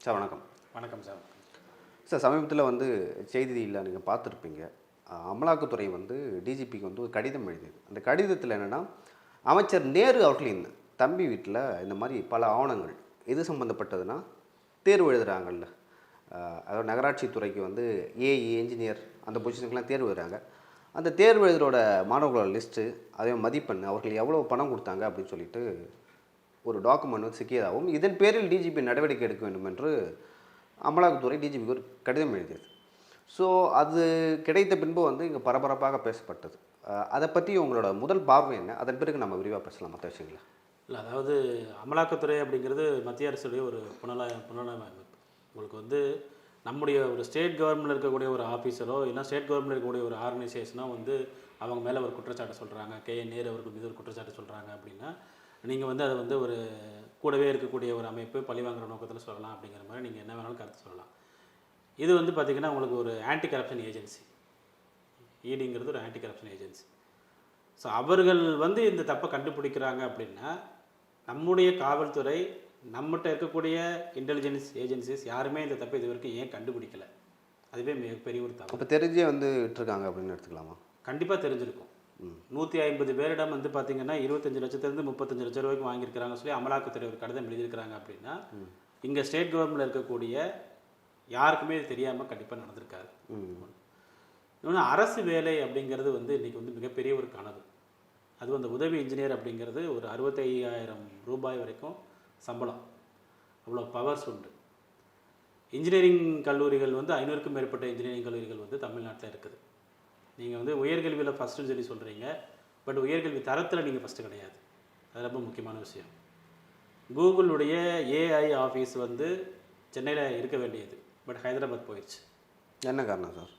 Sir வணக்கம். வணக்கம் sir. Sir சமீபத்தில் செய்தியில் நீங்கள் பார்த்துருப்பீங்க. அமலாக்கத்துறை டிஜிபிக்கு ஒரு கடிதம் எழுதியது. அந்த கடிதத்தில் என்னென்னா, அமைச்சர் நேரு அவர்களின் தம்பி வீட்டில் இந்த மாதிரி பல ஆவணங்கள் எது சம்மந்தப்பட்டதுன்னா, தேர்வு எழுதுகிறாங்கல்ல, அதாவது நகராட்சி துறைக்கு ஏஇ என்ஜினியர் அந்த பொசிஷனுக்கெலாம் தேர்வு எழுதுகிறாங்க. அந்த தேர்வு எழுதுகிறோட மாணவர்களோட லிஸ்ட்டு, அதே மதிப்பெண், அவர்கள் எவ்வளோ பணம் கொடுத்தாங்க அப்படின்னு சொல்லிட்டு ஒரு டாக்குமெண்ட் சிக்கியதாகவும், இதன் பேரில் டிஜிபி நடவடிக்கை எடுக்க வேண்டும் என்று அமலாக்கத்துறை டிஜிபிக்கு ஒரு கடிதம் எழுதியது. ஸோ அது கிடைத்த பின்பு இங்கே பரபரப்பாக பேசப்பட்டது. அதை பற்றி உங்களோட முதல் பார்வை என்ன? அதன் பிறகு நம்ம விரிவாக பேசலாம் மற்ற விஷயங்களை. இல்லை, அதாவது அமலாக்கத்துறை அப்படிங்கிறது மத்திய அரசுடைய ஒரு புலனாய்வு அமைப்பு. உங்களுக்கு நம்முடைய ஒரு ஸ்டேட் கவர்மெண்ட்டில் இருக்கக்கூடிய ஒரு ஆஃபீஸரோ இல்லை ஸ்டேட் கவர்மெண்ட்டில் இருக்கக்கூடிய ஒரு ஆர்கனைசேஷனோ அவங்க மேலே ஒரு குற்றச்சாட்டை சொல்கிறாங்க, KN நேரு அவர்கள் மீது ஒரு குற்றச்சாட்டு சொல்கிறாங்க அப்படின்னா, நீங்கள் அதை ஒரு கூடவே இருக்கக்கூடிய ஒரு அமைப்பு பழிவாங்கிற நோக்கத்தில் சொல்லலாம் அப்படிங்கிற மாதிரி நீங்கள் என்ன வேணாலும் கருத்து சொல்லலாம். இது பார்த்திங்கன்னா உங்களுக்கு ஒரு ஆன்டி கரப்ஷன் ஏஜென்சி, ஈடிங்கிறது ஒரு ஆன்டி கரப்ஷன் ஏஜென்சி. ஸோ அவர்கள் இந்த தப்பை கண்டுபிடிக்கிறாங்க அப்படின்னா, நம்முடைய காவல்துறை, நம்மகிட்ட இருக்கக்கூடிய இன்டெலிஜென்ஸ் ஏஜென்சிஸ் யாருமே இந்த தப்பை இது வரைக்கும் ஏன் கண்டுபிடிக்கலை? அதுவே மிகப்பெரிய ஒரு தப்பு. இப்போ தெரிஞ்சே விட்டுருக்காங்க அப்படின்னு எடுத்துக்கலாமா? கண்டிப்பாக தெரிஞ்சிருக்கும். 150 பேரிடம் பார்த்திங்கன்னா 25 லட்சத்துலேருந்து 35 லட்சம் ரூபாய்க்கு வாங்கியிருக்கிறாங்க சொல்லி அமலாக்கத்துறை ஒரு கடிதம் எழுதியிருக்கிறாங்க அப்படின்னா, இங்கே ஸ்டேட் கவர்மெண்ட்டில் இருக்கக்கூடிய யாருக்குமே இது தெரியாமல் கண்டிப்பாக நடந்திருக்காரு. இன்னொன்று, அரசு வேலை அப்படிங்கிறது இன்றைக்கி மிகப்பெரிய ஒரு கனவு. அது அந்த உதவி இன்ஜினியர் அப்படிங்கிறது ஒரு 65,000 ரூபாய் வரைக்கும் சம்பளம், அவ்வளோ பவர்ஸ் உண்டு. இன்ஜினியரிங் கல்லூரிகள் 500க்கும் மேற்பட்ட இன்ஜினியரிங் கல்லூரிகள் தமிழ்நாட்டில் இருக்குது. நீங்கள் உயர்கல்வியில் ஃபஸ்ட்டுன்னு சொல்லி சொல்கிறீங்க, பட் உயர்கல்வி தரத்தில் நீங்கள் ஃபஸ்ட்டு கிடையாது. அது ரொம்ப முக்கியமான விஷயம். கூகுளுடைய AI ஆஃபீஸ் சென்னையில் இருக்க வேண்டியது, பட் ஹைதராபாத் போயிடுச்சு. என்ன காரணம் சார்?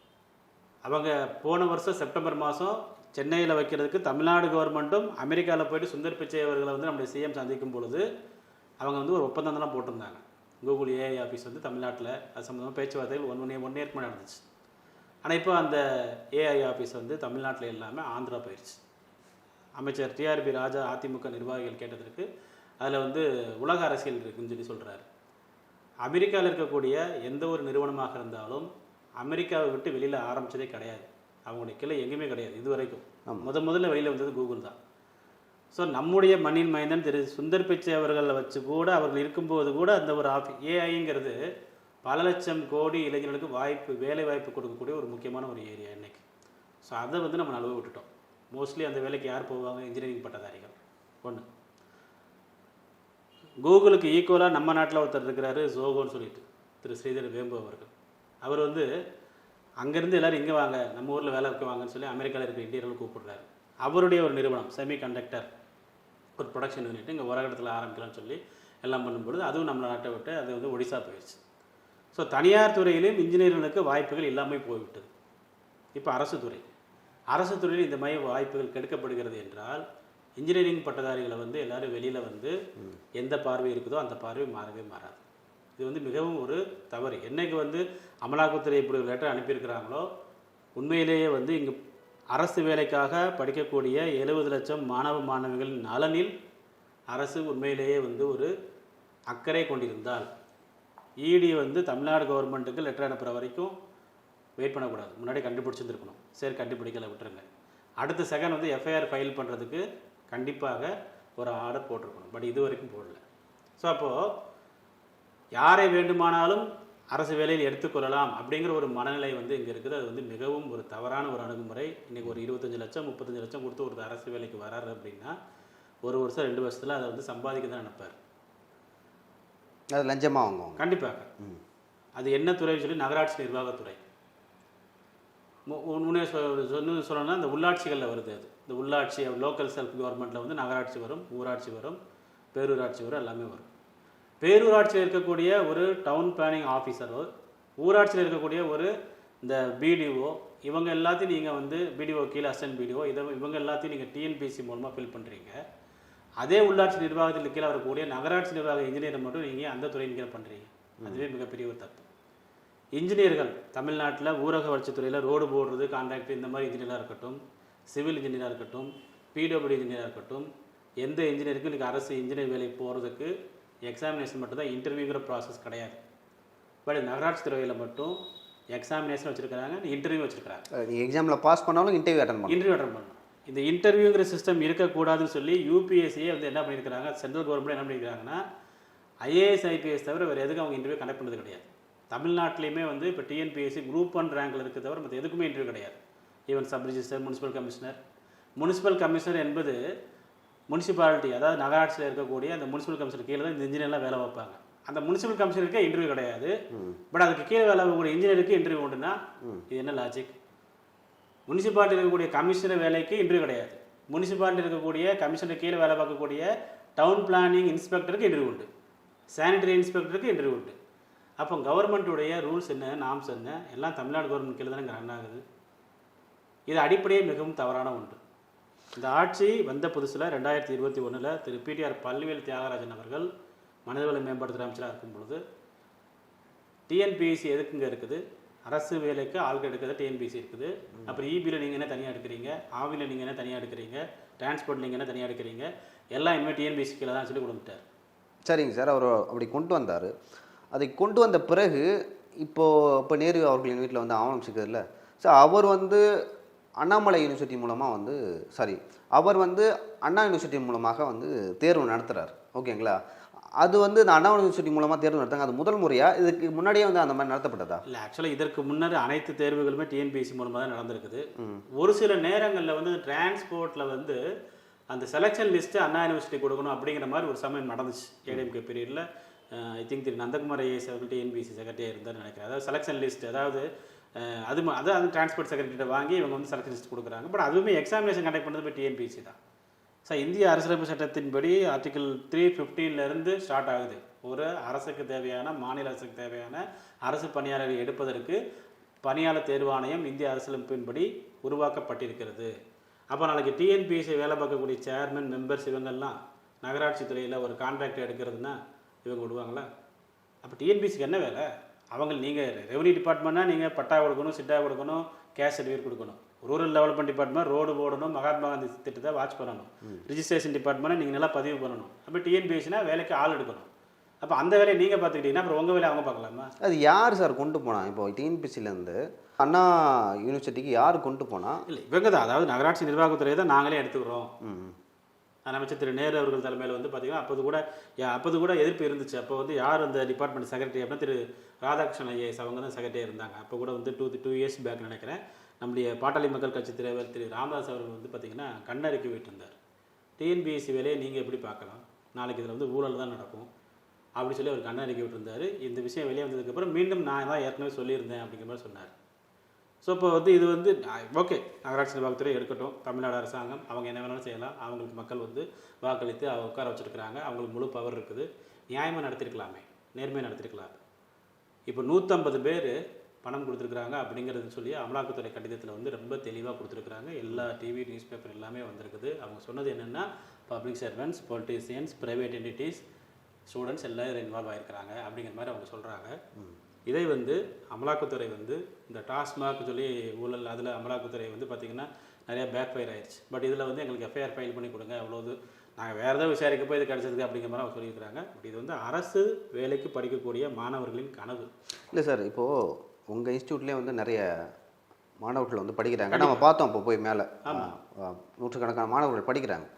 அவங்க போன வருஷம் செப்டம்பர் மாதம் சென்னையில் வைக்கிறதுக்கு தமிழ்நாடு கவர்மெண்ட்டும் அமெரிக்காவில் போயிட்டு சுந்தர் பிச்சை அவர்களை நம்முடைய சிஎம் சந்திக்கும் பொழுது அவங்க ஒரு ஒப்பந்தம்லாம் போட்டிருந்தாங்க. கூகுள் AI ஆஃபீஸ் தமிழ்நாட்டில் அது சம்மந்தமாக பேச்சுவார்த்தைகள் ஒன் இயர்க்கு முன்னாடி நடந்துச்சு. ஆனால் இப்போ அந்த AI ஆஃபீஸ் தமிழ்நாட்டில் இல்லாமல் ஆந்திரா போயிடுச்சு. அமைச்சர் TRB ராஜா அதிமுக நிர்வாகிகள் கேட்டதற்கு அதில் உலக அரசியல் இருக்குதுன்னு சொல்லி சொல்கிறாரு. அமெரிக்காவில் இருக்கக்கூடிய எந்த ஒரு நிறுவனமாக இருந்தாலும் அமெரிக்காவை விட்டு வெளியில் ஆரம்பித்ததே கிடையாது. அவங்களுடைய கிளை எங்கேயுமே கிடையாது இது வரைக்கும். முதல்ல வெளியில் வந்தது கூகுள் தான். ஸோ நம்முடைய மண்ணின் மைந்தன் திரு சுந்தர் பிச்சை அவர்களை வச்சு கூட அவர்கள் இருக்கும்போது கூட அந்த ஒரு ஏஐங்கிறது பல லட்சம் கோடி இளைஞர்களுக்கு வேலை வாய்ப்பு கொடுக்கக்கூடிய ஒரு முக்கியமான ஒரு ஏரியா இன்றைக்கி. ஸோ அதை நம்ம நழுவ விட்டுட்டோம். மோஸ்ட்லி அந்த வேலைக்கு யார் போவாங்க? இன்ஜினியரிங் பட்டதாரிகள். ஒன்று, கூகுளுக்கு ஈக்குவலாக நம்ம நாட்டில் ஒருத்தர் இருக்கிறாரு, ஜோகோன்னு சொல்லிட்டு, திரு ஸ்ரீதர் வேம்பு அவர்கள். அவர் அங்கேருந்து எல்லோரும் இங்கே வாங்க, நம்ம ஊரில் வேலை வைக்க வாங்கன்னு சொல்லி அமெரிக்காவில் இருக்கிற இந்தியர்கள் கூப்பிடுறாரு. அவருடைய ஒரு நிறுவனம் செமி கண்டக்டர் ஒரு ப்ரொடக்ஷன் யூனிட் இங்கே உலகத்தில் ஆரம்பிக்கலாம்னு சொல்லி எல்லாம் பண்ணும்பொழுது அதுவும் நம்ம நாட்டை விட்டு அது ஒடிசா போயிடுச்சு. ஸோ தனியார் துறையிலும் இன்ஜினியர்களுக்கு வாய்ப்புகள் இல்லாமல் போய்விட்டது. இப்போ அரசு துறையில் இந்த மாதிரி வாய்ப்புகள் கெடுக்கப்படுகிறது என்றால், இன்ஜினியரிங் பட்டதாரிகளை எல்லோரும் வெளியில் எந்த பார்வை இருக்குதோ அந்த பார்வை மாறவே மாறாது. இது மிகவும் ஒரு தவறு. என்றைக்கு அமலாக்கத்துறை இப்படி ஒரு லெட்டர் அனுப்பியிருக்கிறாங்களோ, உண்மையிலேயே இங்கே அரசு வேலைக்காக படிக்கக்கூடிய 70 லட்சம் மாணவிகளின் நலனில் அரசு உண்மையிலேயே ஒரு அக்கறை கொண்டிருந்தால், இடி தமிழ்நாடு கவர்மெண்ட்டுக்கு லெட்டர் அனுப்புகிற வரைக்கும் வெயிட் பண்ணக்கூடாது. முன்னாடி கண்டுபிடிச்சிருந்துருக்கணும். சரி, கண்டுபிடிக்கலை, விட்டுருங்க. அடுத்த செகண்ட் FIR ஃபைல் பண்ணுறதுக்கு கண்டிப்பாக ஒரு ஆர்டர் போட்டிருக்கணும். பட் இது வரைக்கும் போடல. ஸோ அப்போது யாரை வேண்டுமானாலும் அரசு வேலையில் எடுத்துக்கொள்ளலாம் அப்படிங்கிற ஒரு மனநிலை இங்கே இருக்குது. அது மிகவும் ஒரு தவறான ஒரு அணுகுமுறை. இன்றைக்கி ஒரு 25 லட்சம் 35 லட்சம் கொடுத்து ஒரு அரசு வேலைக்கு வராரு அப்படின்னா, ஒரு வருஷம் 2 வருஷத்தில் அதை சம்பாதிக்க தான் நினைப்பார். அது லஞ்சமாக வாங்குவோம் கண்டிப்பாக. அது என்ன துறைன்னு சொல்லி நகராட்சி நிர்வாகத்துறை. முன்னே சொல்லணும்னா இந்த உள்ளாட்சிகளில் வருது. அது இந்த உள்ளாட்சி லோக்கல் செல்ஃப் கவர்மெண்ட்டில் நகராட்சி வரும், ஊராட்சி வரும், பேரூராட்சி வரும், எல்லாமே வரும். பேரூராட்சியில் இருக்கக்கூடிய ஒரு டவுன் பிளானிங் ஆஃபீஸரோ, ஊராட்சியில் இருக்கக்கூடிய ஒரு இந்த BDO, இவங்க எல்லாத்தையும் நீங்கள் BDO கீழே அசிஸ்டன்ட் BDO இவங்க எல்லாத்தையும் நீங்கள் TNPC மூலமாக ஃபில் பண்ணுறீங்க. அதே உள்ளாட்சி நிர்வாகத்தில் கீழே வரக்கூடிய நகராட்சி நிர்வாக இன்ஜினியரை மட்டும் நீங்கள் அந்த துறையின் கீழே பண்ணுறீங்க. அதுவே மிகப்பெரிய ஒரு தப்பு. இன்ஜினியர்கள் தமிழ்நாட்டில் ஊரக வளர்ச்சித்துறையில் ரோடு போடுறது, கான்ட்ராக்டர், இந்த மாதிரி இன்ஜினியராக இருக்கட்டும், சிவில் இன்ஜினியராக இருக்கட்டும், PWD இன்ஜினியராக இருக்கட்டும், எந்த இன்ஜினியருக்கும் இன்றைக்கி அரசு இன்ஜினியர் வேலைக்கு போகிறதுக்கு எக்ஸாமினேஷன் மட்டும் தான், இன்டர்வியூங்கிற ப்ராசஸ் கிடையாது. பட் நகராட்சி துறையில் மட்டும் எக்ஸாமினேஷன் வச்சுருக்கிறாங்க, இன்டர்வியூ வச்சுருக்காங்க. நீங்கள் எக்ஸாமில் பாஸ் பண்ணாலும் இன்டர்வியூ அட்டன் பண்ணணும். இன்டர்வியூ அட்டன் பண்ணணும். இந்த இன்டர்வியூங்கிற சிஸ்டம் இருக்கக்கூடாதுன்னு சொல்லி யூபிஎஸ்சியே வந்து என்ன பண்ணியிருக்கிறாங்க, சென்ட்ரல் கவர்மெண்ட் என்ன பண்ணியிருக்காங்கன்னா ஐஏஎஸ் ஐபிஎஸ் தவிர வேறு எதுக்கும் அவங்க இன்டர்வியூ கண்டக்ட் பண்ணது கிடையாது. தமிழ்நாட்டிலையுமே வந்து இப்போ டிஎன்பிஎஸ்சி குரூப் 1 ரேங்கில் இருக்க தவிர மற்ற எதுக்குமே இன்டர்வியூ கிடையாது. Even sub register, municipal commissioner என்பது முனிசிபாலிட்டி, அதாவது நகராட்சியில் இருக்கக்கூடிய அந்த முனிசிபல் கமிஷனர் கீழே தான் இந்த இன்ஜினியர்லாம் வேலை வைப்பாங்க. அந்த முனிசிபல் கமிஷனருக்கே இன்டர்வியூ கிடையாது. பட் அதுக்கு கீழே வேலை வைக்கக்கூடிய இன்ஜினியருக்கு இன்டர்வியூ உண்டுன்னா இது என்ன லாஜிக்? முனிசிபாலிட்டி இருக்கக்கூடிய கமிஷனர் வேலைக்கு இன்டர்வியூ கிடையாது. முனிசிபாலிட்டி இருக்கக்கூடிய கமிஷனர் கீழே வேலை பார்க்கக்கூடிய டவுன் பிளானிங் இன்ஸ்பெக்டருக்கு இன்டர்வியூ உண்டு, சானிடரி இன்ஸ்பெக்டருக்கு இன்டர்வியூ உண்டு. அப்போ கவர்மெண்ட்டுடைய ரூல்ஸ் என்ன, நாம்ஸ் என்ன, எல்லாம் தமிழ்நாடு கவர்மெண்ட் கீழே தானே ரன் ஆகுது. இது அடிப்படையே மிகவும் தவறான ஒன்று. இந்த ஆட்சி வந்த புதுசில் 2021 திரு பிடிஆர் பழனிவேல் தியாகராஜன் அவர்கள் மனிதவள மேம்பாட்டுத்துறை அமைச்சராக இருக்கும் பொழுது டிஎன்பிஎஸ்சி எதுக்குங்க இருக்குது, அரசு வேலைக்கு ஆள்கள் எடுக்கிறது டிஎன்பிஎஸ்சி இருக்குது. அப்புறம் இபியில் நீங்கள் என்ன தனியாக எடுக்கிறீங்க, ஆவியில் நீங்கள் என்ன தனியாக எடுக்கிறீங்க, டிரான்ஸ்போர்ட் நீங்கள் என்ன தனியாக எடுக்கிறீங்க, எல்லாம் இனிமேல் டிஎன்பிஎஸ்சி கீழே தான் சொல்லி கொடுத்துட்டார். சரிங்க சார், அவர் அப்படி கொண்டு வந்தார். அதை கொண்டு வந்த பிறகு இப்போ நேரு அவர்களின் வீட்டில் வந்து ஆவணம் சிக்கிறதுல சார், அவர் வந்து அண்ணாமலை யூனிவர்சிட்டி மூலமாக வந்து அவர் வந்து அண்ணா யூனிவர்சிட்டி மூலமாக வந்து தேர்வு நடத்துகிறார். ஓகேங்களா? அது வந்து இந்த அண்ணா யூனிவர்சிட்டி மூலமாக தேர்வு நடத்தாங்க. அது முதல் முறையாக இதுக்கு முன்னாடியே வந்து அந்த மாதிரி நடத்தப்பட்டதா? இல்லை, ஆக்சுவலாக இதற்கு முன்னர் அனைத்து தேர்வுகளுமே டிஎன்பிஎஸ்சி மூலமாக தான் நடந்திருக்குது. ஒரு சில நேரங்களில் வந்து டிரான்ஸ்போர்ட்டில் வந்து அந்த செலெக்ஷன் லிஸ்ட்டு அண்ணா யூனிவர்சிட்டி கொடுக்கணும் அப்படிங்கிற மாதிரி ஒரு சமயம் நடந்துச்சு. ஏடிஎம்கே பீரியடில் I think Thiru Nandakumar IAS அவர்கள் டிஎன்பிஎஸ்சி செக்ரட்டரியாக இருந்தார் நினைக்கிறேன். அதாவது செலெக்ஷன் லிஸ்ட், அதாவது அது டிரான்ஸ்போர்ட் செக்ரட்டரிட்ட வாங்கி இவங்க வந்து செலெக்ஷன் லிஸ்ட் கொடுக்குறாங்க. பட் அதுவுமே எக்ஸாமினேஷன் கண்டக்ட் பண்ணது போய் டிஎன்பிஎஸ்சி தான். ஸோ இந்திய அரசியலமைப்பு சட்டத்தின்படி ஆர்டிகல் 315 ஸ்டார்ட் ஆகுது. ஒரு அரசுக்கு தேவையான, மாநில அரசுக்கு தேவையான அரசு பணியாளர்களை எடுப்பதற்கு பணியாளர் தேர்வாணையம் இந்திய அரசியலமைப்பின்படி உருவாக்கப்பட்டிருக்கிறது. அப்போ நாளைக்கு டிஎன்பிஎஸ்சி வேலை பார்க்கக்கூடிய சேர்மன், மெம்பர்ஸ் இவங்கெல்லாம் நகராட்சி துறையில் ஒரு கான்ட்ராக்ட் எடுக்கிறதுனா இவங்க விடுவாங்களா? அப்போ டிஎன்பிஎஸ்சிக்கு என்ன வேலை? அவங்க நீங்கள் ரெவன்யூ டிபார்ட்மெண்ட்னா நீங்கள் பட்டா கொடுக்கணும், சிட்டா கொடுக்கணும், கேஷ் சர்டிஃபிகேட் கொடுக்கணும். ரூரல் டெவலப்மெண்ட் டிபார்ட்மெண்ட் ரோடு போடணும், மகாத்மா காந்தி திட்டத்தை வாட்ச் பண்ணணும். ரிஜிஸ்ட்ரேஷன் டிபார்ட்மெண்ட்டை நீங்கள் நல்லா பதிவு பண்ணணும். அப்போ டிஎன்பிஎஸ்சினா வேலைக்கு ஆள் எடுக்கணும். அப்போ அந்த வேலையை நீங்கள் பார்த்துக்கிட்டீங்கன்னா அப்புறம் உங்கள் வேலையை அவங்க பார்க்கலாமா? அது யார் சார் கொண்டு போனால்? இப்போ டிஎன்பிஎஸ்சிலேருந்து அண்ணா யூனிவர்சிட்டிக்கு யார் கொண்டு போனால்? இல்லை, இவங்க தான், அதாவது நகராட்சி நிர்வாகத்துறையை தான் நாங்களே எடுத்துக்கிறோம். அமைச்சர் திரு நேரு அவர்கள் தலைமையில் வந்து பார்த்தீங்கன்னா அப்போது கூட எதிர்ப்பு இருந்துச்சு. அப்போ வந்து யார் அந்த டிபார்ட்மெண்ட் செக்ரட்டரி அப்படின்னா திரு ராதாகிருஷ்ணன் ஐஏஎஸ் அவங்க தான் செக்ரட்டரியாக இருந்தாங்க. அப்போ கூட வந்து டூ இயர்ஸ் பேக் நினைக்கிறேன், நம்முடைய பாட்டாளி மக்கள் கட்சி தலைவர் திரு ராமதாஸ் அவர்கள் வந்து பார்த்திங்கன்னா கண்ணறிக்கை விட்டுருந்தார். டிஎன்பிஎஸ்சி வேலையை நீங்கள் எப்படி பார்க்கலாம், நாளைக்கு இதில் வந்து ஊழல் தான் நடக்கும் அப்படி சொல்லி அவர் கண்ணறிக்கை விட்டுருந்தார். இந்த விஷயம் வெளியே வந்ததுக்கப்புறம் மீண்டும் நான் தான் ஏற்கனவே சொல்லியிருந்தேன் அப்படிங்கிற மாதிரி சொன்னார். ஸோ இப்போ வந்து இது வந்து ஓகே, நகராட்சி நிர்வாகத்துறை எடுக்கட்டும், தமிழ்நாடு அரசாங்கம் அவங்க என்ன வேணாலும் செய்யலாம். அவங்களுக்கு மக்கள் வந்து வாக்களித்து உட்கார வச்சுருக்கிறாங்க, அவங்களுக்கு முழு பவர் இருக்குது. நியாயமாக நடத்திருக்கலாமே, நேர்மையாக நடத்திருக்கலாம். இப்போ 150 பேர் பணம் கொடுத்துருக்குறாங்க அப்படிங்கிறது சொல்லி அமலாக்கத்துறை கடிதத்தில் வந்து ரொம்ப தெளிவாக கொடுத்துருக்குறாங்க. எல்லா டிவி, நியூஸ் பேப்பர் எல்லாமே வந்திருக்குது. அவங்க சொன்னது என்னென்னா public servants, politicians, private entities, students எல்லோரும் இன்வால்வ் ஆகிருக்கிறாங்க அப்படிங்கிற மாதிரி அவங்க சொல்கிறாங்க. இதை வந்து அமலாக்கத்துறை வந்து இந்த டாஸ்மாக் சொல்லி ஊழல், அதில் அமலாக்கத்துறை வந்து பார்த்திங்கன்னா நிறையா பேக் ஃபயர் ஆயிடுச்சு. பட் இதில் வந்து எங்களுக்கு எஃப்ஐஆர் ஃபைல் பண்ணி கொடுங்க, அவ்வளோது நாங்கள் வேறு ஏதாவது விசாரிக்க போய் இது கிடச்சதுக்கு அப்படிங்கிற மாதிரி அவங்க சொல்லியிருக்கிறாங்க. பட் இது வந்து அரசு வேலைக்கு படிக்கக்கூடிய மாணவர்களின் கனவு. இல்லை சார், இப்போது உங்கள் இன்ஸ்டியூட்லேயே வந்து நிறைய மாணவர்கள் வந்து படிக்கிறாங்க. நம்ம பார்த்தோம் இப்போ போய் மேலே. ஆமாம், நூற்றுக்கணக்கான மாணவர்கள் படிக்கிறாங்க.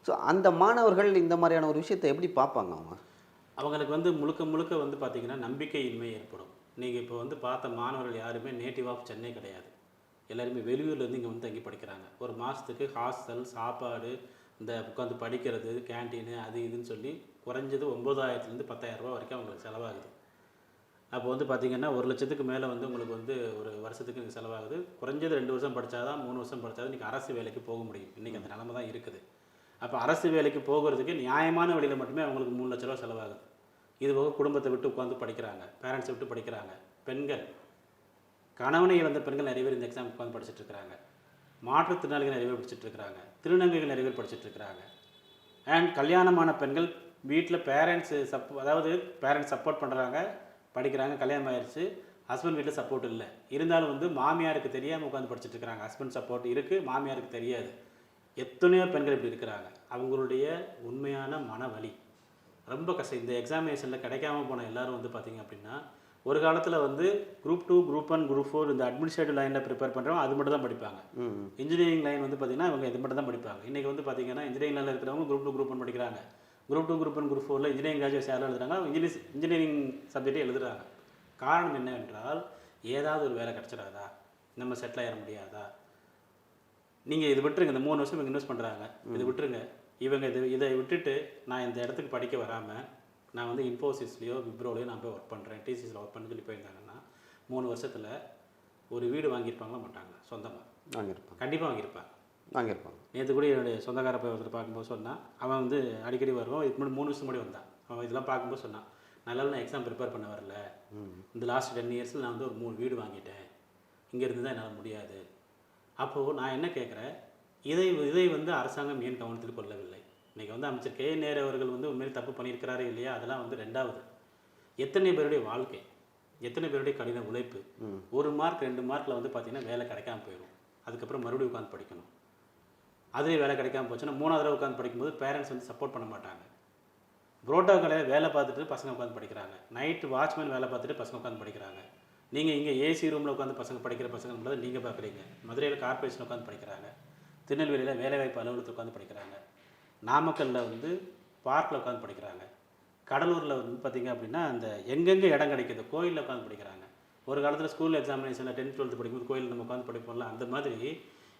ஸோ அந்த மாணவர்கள் இந்த மாதிரியான ஒரு விஷயத்தை எப்படி பார்ப்பாங்க? அவங்களுக்கு வந்து முழுக்க வந்து பார்த்திங்கன்னா நம்பிக்கையின்மை ஏற்படும். நீங்கள் இப்போ வந்து பார்த்த மாணவர்கள் யாருமே நேட்டிவ் ஆஃப் சென்னை கிடையாது. எல்லாருமே வெளியூர்லேருந்து இங்கே வந்து தங்கி படிக்கிறாங்க. ஒரு மாதத்துக்கு ஹாஸ்டல், சாப்பாடு, இந்த உட்காந்து படிக்கிறது, கேன்டீனு, அது இதுன்னு சொல்லி குறைஞ்சது 9,000 10,000 ரூபா வரைக்கும் அவங்களுக்கு செலவாகுது. அப்போ வந்து பார்த்திங்கன்னா 1 லட்சத்துக்கு மேலே வந்து உங்களுக்கு வந்து ஒரு வருஷத்துக்கு நீங்கள் செலவாகுது. குறைஞ்சது 2 வருஷம் படித்தாதான், 3 வருஷம் படித்தாதான் இன்றைக்கி அரசு வேலைக்கு போக முடியும். இன்றைக்கி அந்த நிலமை தான் இருக்குது. அப்போ அரசு வேலைக்கு போகிறதுக்கு நியாயமான வழியில் மட்டுமே அவங்களுக்கு 3 லட்ச ரூபா செலவாகுது. இது போக குடும்பத்தை விட்டு உட்காந்து படிக்கிறாங்க, பேரண்ட்ஸை விட்டு படிக்கிறாங்க. பெண்கள், கணவனை இழந்த பெண்கள் நிறைய பேர் இந்த எக்ஸாம் உட்காந்து படிச்சுட்டு இருக்கிறாங்க. மாற்றுத்திறனாளிகள் நிறைய பேர் படிச்சுட்டு இருக்கிறாங்க. திருநங்கைகள் நிறைய பேர் படிச்சுட்டு இருக்கிறாங்க. அண்ட் கல்யாணமான பெண்கள் வீட்டில் பேரண்ட்ஸ் சப்போர்ட் பண்ணுறாங்க, படிக்கிறாங்க, கல்யாணம் ஆயிடுச்சு, ஹஸ்பண்ட் வீட்டில் சப்போர்ட் இல்லை. இருந்தாலும் வந்து மாமியாருக்கு தெரியாமல் உட்காந்து படிச்சுட்டு இருக்கிறாங்க. ஹஸ்பண்ட் சப்போர்ட் இருக்குது, மாமியாருக்கு தெரியாது. எத்தனையோ பெண்கள் இப்படி இருக்கிறாங்க. அவங்களுடைய உண்மையான மன வலி ரொம்ப கஷ்டம். இந்த எக்ஸாமினேஷனில் கிடைக்காம போன எல்லாரும் வந்து பார்த்திங்க அப்படின்னா, ஒரு காலத்தில் வந்து குரூப் 2, குரூப் 1, குரூப் 4 இந்த அட்மினிஸ்ட்ரேட்டிவ் லைனில் ப்ரிப்பேர் பண்ணுறவங்க அது மட்டும் தான் படிப்பாங்க. இன்ஜினியரிங் லைன் வந்து பார்த்திங்கன்னா இவங்க இது மட்டும் தான் படிப்பாங்க. இன்றைக்கி வந்து பார்த்திங்கன்னா இன்ஜினியரிங் லைனில் இருக்கிறவங்க குரூப் 2, குரூப் 1 படிக்கிறாங்க. Group 2, group 1, group 4 engineering graduate யாரும் எழுதுறாங்க, இன்ஜினியரிங் சப்ஜெக்டே எழுதுறாங்க. காரணம் என்னவென்றால், ஏதாவது ஒரு வேலை கிடச்சிடாதா, நம்ம செட்டில் ஆகிட முடியாதா, நீங்கள் இது விட்டுருங்க, இந்த 3 வருஷம் இவங்க இன்வெஸ்ட் பண்ணுறாங்க, இது விட்டுருங்க, இவங்க இதை விட்டுட்டு நான் இந்த இடத்துக்கு படிக்க வராமல் நான் வந்து இன்ஃபோசிஸ்லையோ விப்ரோலையோ நான் போய் ஒர்க் பண்ணுறேன், டிசிஸில் ஒர்க் பண்ணி சொல்லி போயிருந்தாங்கன்னா 3 வருஷத்தில் ஒரு வீடு வாங்கியிருப்பாங்களா மாட்டாங்களா? சொந்தமாக வாங்கியிருப்பாங்க, கண்டிப்பாக வாங்கியிருப்பாங்க. நேற்று கூட என்னுடைய சொந்தக்கார போய் ஒருத்தர் பார்க்கும்போது சொன்னான், அவன் வந்து அடிக்கடி வருவான், இதுக்கு முன்னாடி 3 வருஷம் முன்னாடி வந்தான். அவன் இதெல்லாம் பார்க்கும்போது சொன்னான், நல்லா நான் எக்ஸாம் ப்ரிப்பேர் பண்ண வரல, இந்த லாஸ்ட் 10 இயர்ஸில் நான் வந்து ஒரு 3 வீடு வாங்கிட்டேன், இங்கேருந்து தான் என்னால் முடியாது. அப்போது நான் என்ன கேட்குறேன், இதை வந்து அரசாங்கம் ஏன் கவனத்தில் கொள்ளவில்லை? இன்றைக்கி வந்து அமைச்சர் கே நேரு அவர்கள் வந்து உண்மையில் தப்பு பண்ணியிருக்கிறாரு இல்லையா, அதெல்லாம் வந்து ரெண்டாவது. எத்தனை பேருடைய வாழ்க்கை, எத்தனை பேருடைய கடின உழைப்பு, 1 மார்க் 2 மார்க்கில் வந்து பார்த்திங்கன்னா வேலை கிடைக்காம போயிடும். அதுக்கப்புறம் மறுபடியும் உட்காந்து படிக்கணும். அதுலேயும் வேலை கிடைக்காம போச்சுன்னா 3வது தடவை உட்காந்து படிக்கும்போது பேரண்ட்ஸ் வந்து சப்போர்ட் பண்ண மாட்டாங்க. புரோட்டா கடையில் வேலை பார்த்துட்டு பசங்க உட்காந்து படிக்கிறாங்க, நைட்டு வாட்ச்மேன் வேலை பார்த்துட்டு பசங்க உட்காந்து படிக்கிறாங்க. நீங்கள் இங்கே ஏசி ரூமில் உட்காந்து பசங்க படிக்கிற பசங்க மட்டும் நீங்கள் பார்க்குறீங்க. மதுரையில் கார்பரேஷன் உட்காந்து படிக்கிறாங்க, திருநெல்வேலியில் வேலைவாய்ப்பு அலுவலகத்தில் உட்காந்து படிக்கிறாங்க, நாமக்கல்லில் வந்து பார்க்கில் உட்காந்து படிக்கிறாங்க, கடலூரில் வந்து பார்த்திங்க அப்படின்னா அந்த எங்கெங்கே இடம் கிடைக்கிது கோயிலில் உட்காந்து படிக்கிறாங்க. ஒரு காலத்தில் ஸ்கூல் எக்ஸாமினேஷனில் 10th 12th படிக்கும்போது கோயிலில் நம்ம உட்காந்து படிப்போம்ல, அந்த மாதிரி